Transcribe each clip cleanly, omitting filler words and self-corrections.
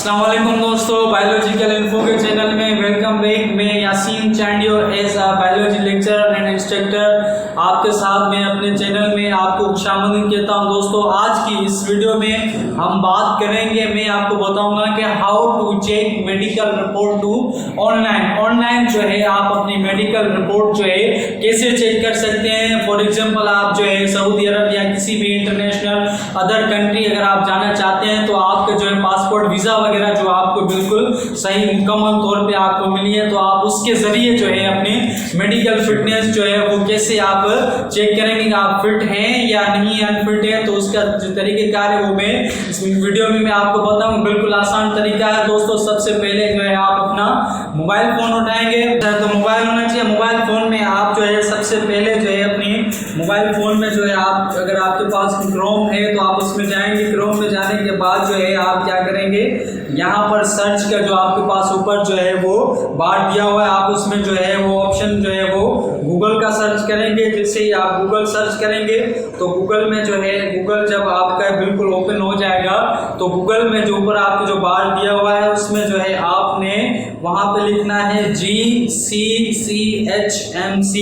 अस्सलाम-ओ-अलैकुम दोस्तों, biological info के channel में वेलकम बैक। मैं Yasin Chandio as a biology lecturer and instructor आपके साथ में अपने चैनल में आपको खुशामदीद कहता हूं। दोस्तों, आज की इस वीडियो में हम बात करेंगे, मैं आपको बताऊंगा कि how to check medical report to online जो है आप अपनी मेडिकल रिपोर्ट जो है कैसे चेक कर सकते हैं। फॉर एग्जाम्पल, आप जो है सऊदी अरब या किसी भी इंटरनेशनल अदर कंट्री अगर आप जाना चाहते हैं तो आपका जो है पासपोर्ट वीज़ा वगैरह जो आपको बिल्कुल सही मुकम्मल तौर पे आपको मिली है, तो आप उसके ज़रिए जो है अपनी मेडिकल फिटनेस जो है वो कैसे आप चेक करेंगे कि आप फिट हैं या नहीं अनफिट है। तो उसका जो तरीक़ेकार है वो मैं इस वीडियो में मैं आपको बताऊँ। बिल्कुल आसान तरीका है दोस्तों। सबसे पहले जो है आप अपना मोबाइल फ़ोन उठाएंगे, तो मोबाइल होना चाहिए। मोबाइल फ़ोन में आप जो है सबसे पहले जो है अपनी मोबाइल फ़ोन में जो है आप, अगर आपके पास क्रोम है तो आप उसमें जाएंगे। क्रोम में जाने के बाद जो है आप क्या करेंगे, यहाँ पर सर्च का जो आपके पास ऊपर जो है वो बार दिया हुआ है, आप उसमें जो है वो ऑप्शन जो है वो गूगल का सर्च करेंगे। जैसे ही आप गूगल सर्च करेंगे तो गूगल में जो है, गूगल जब आपका बिल्कुल ओपन हो जाएगा तो गूगल में जो ऊपर आपको जो बार दिया हुआ है उसमें जो है आपने वहाँ पे लिखना है GCCHMC।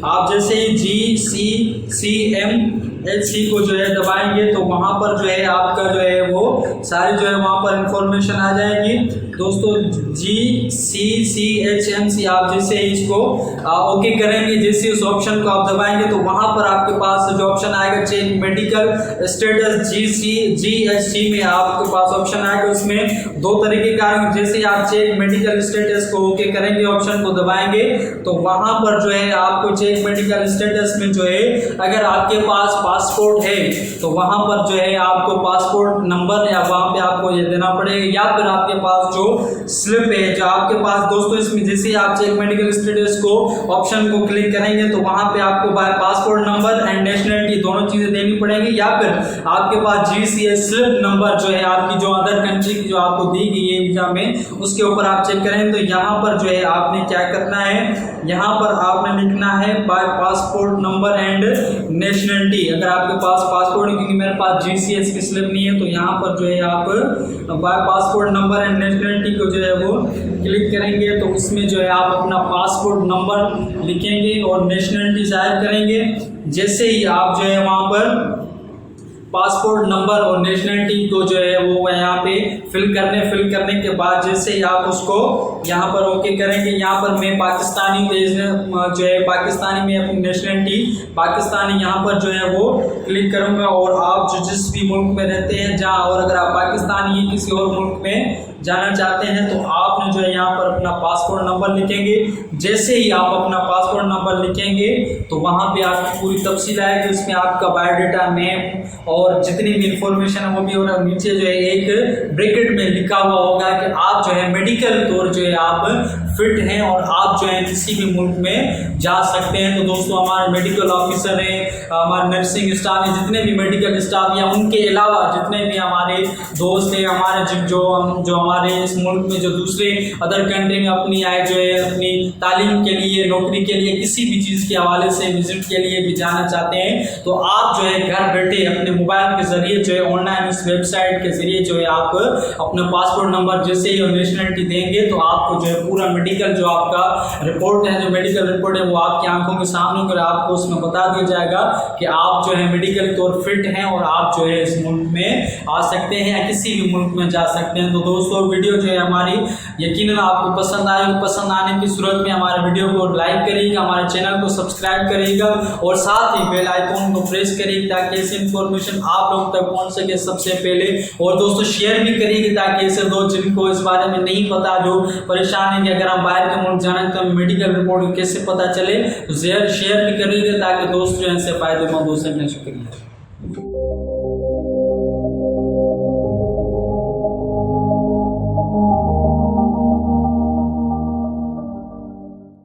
आप जैसे ही GCCHMC को जो है दबाएंगे तो वहाँ पर जो है आपका जो है वो सारी जो है वहाँ पर इंफॉर्मेशन आ जाएगी। दोस्तों, GCCHMC आप जैसे ही इसको ओके करेंगे, जैसे उस ऑप्शन को आप दबाएंगे तो वहाँ पर आपके पास जो ऑप्शन आएगा चेक मेडिकल स्टेटस GHC में आपके पास ऑप्शन आएगा। उसमें दो तरीके का, जैसे आप चेक मेडिकल स्टेटस को ओके करेंगे, ऑप्शन को दबाएंगे तो वहाँ पर जो है आपको चेक मेडिकल स्टेटस में जो है अगर आपके पास पासपोर्ट है तो वहाँ पर जो है आपको पासपोर्ट नंबर या वहाँ पे आपको ये देना पड़ेगा, या फिर आपके पास जो स्लिप है जो आपके पास। दोस्तों, इसमें जैसे आप चेक मेडिकल स्टेटस को ऑप्शन को क्लिक करेंगे तो वहाँ पे आपको पासपोर्ट नंबर एंड नेशनलिटी दोनों चीज़ें देनी पड़ेगी, या फिर आपके पास GCS स्लिप नंबर जो है आपकी जो अदर कंट्री की जो आपको दी गई है वीज़ा में उसके ऊपर आप चेक करें। तो यहाँ पर जो है आपने क्या करना है, यहाँ पर आपने लिखना है by passport number and nationality. अगर आपके पास पासपोर्ट, क्योंकि मेरे पास GCS की स्लिप नहीं है, तो यहाँ पर जो है आप by passport number and nationality को जो है वो क्लिक करेंगे तो उसमें जो है आप अपना पासपोर्ट नंबर लिखेंगे और नेशनलिटी जाहिर करेंगे। जैसे ही आप जो है वहाँ पर पासपोर्ट नंबर और नेशनलिटी को जो है वो यहाँ पे फिल करने के बाद जैसे ही आप उसको यहाँ पर ओके करेंगे, यहाँ पर मैं पाकिस्तानी जो है पाकिस्तानी में अपनी नेशनलिटी पाकिस्तानी यहाँ पर जो है वो क्लिक करूँगा। और आप जो जिस भी मुल्क में रहते हैं जहाँ, और अगर आप पाकिस्तानी किसी और मुल्क में जाना चाहते हैं तो आपने जो है यहाँ पर अपना पासपोर्ट नंबर लिखेंगे। जैसे ही आप अपना पासपोर्ट नंबर लिखेंगे तो वहाँ पे आपकी पूरी तफसील आएगी, उसमें आपका बायोडाटा, नेम और जितनी भी इंफॉर्मेशन है वो भी, और नीचे जो है एक ब्रैकेट में लिखा हुआ होगा कि आप जो है मेडिकल तौर जो है आप फिट हैं और आप जो है किसी भी मुल्क में जा सकते हैं। तो दोस्तों, हमारे मेडिकल ऑफिसर हैं, हमारे नर्सिंग स्टाफ है, जितने भी मेडिकल स्टाफ या उनके अलावा जितने भी हमारे दोस्त हैं, हमारे जो हमारे इस मुल्क में जो दूसरे अदर कंट्री में अपनी आए जो है अपनी तालीम के लिए, नौकरी के लिए, किसी भी चीज़ के हवाले से विजिट के लिए भी जाना चाहते हैं, तो आप जो है घर बैठे अपने मोबाइल के ज़रिए जो है ऑनलाइन इस वेबसाइट के ज़रिए जो है आप अपना पासपोर्ट नंबर जैसे ही और नेशनलिटी देंगे तो आपको जो है पूरा मेडिकल जो आपका रिपोर्ट है, जो मेडिकल रिपोर्ट है वो आपकी आंखों के सामने कर आपको उसमें बता दिया जाएगा कि आप जो है मेडिकल तौर फिट हैं और आप जो है इस मुल्क में आ सकते हैं या किसी भी मुल्क में जा सकते हैं। तो दोस्तों, वीडियो जो है हमारी यकीनन आपको पसंद आएगी। पसंद आने की सूरत में हमारे वीडियो को लाइक करिएगा, हमारे चैनल को सब्सक्राइब करिएगा और साथ ही बेल आइकॉन को प्रेस करिएगा ताकि ऐसी इंफॉर्मेशन आप लोग तक पहुंच सके सबसे पहले। और दोस्तों, शेयर भी करिएगा ताकि ऐसे दोस्त जिनको इस बारे में नहीं पता, जो परेशान है कि अगर हम बाहर के मुल्क जाना है तो हमें मेडिकल रिपोर्ट कैसे पता चले, तो शेयर भी करिएगा ताकि दोस्त जो है इससे फायदेमंद हो सकें। शुक्रिया।